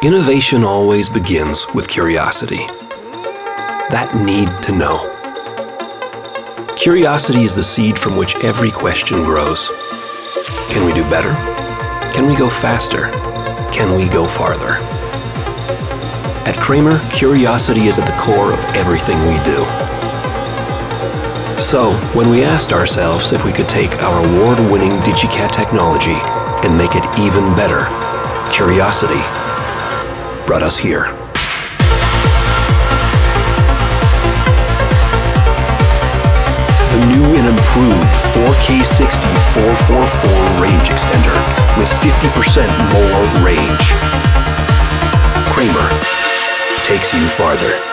Innovation always begins with curiosity. That need to know. Curiosity is the seed from which every question grows. Can we do better? Can we go faster? Can we go farther? At Kramer, curiosity is at the core of everything we do. So, when we asked ourselves if we could take our award-winning DigiCAT technology and make it even better, curiosity brought us here. The new and improved 4K60 444 range extender with 50% more range. Kramer takes you farther.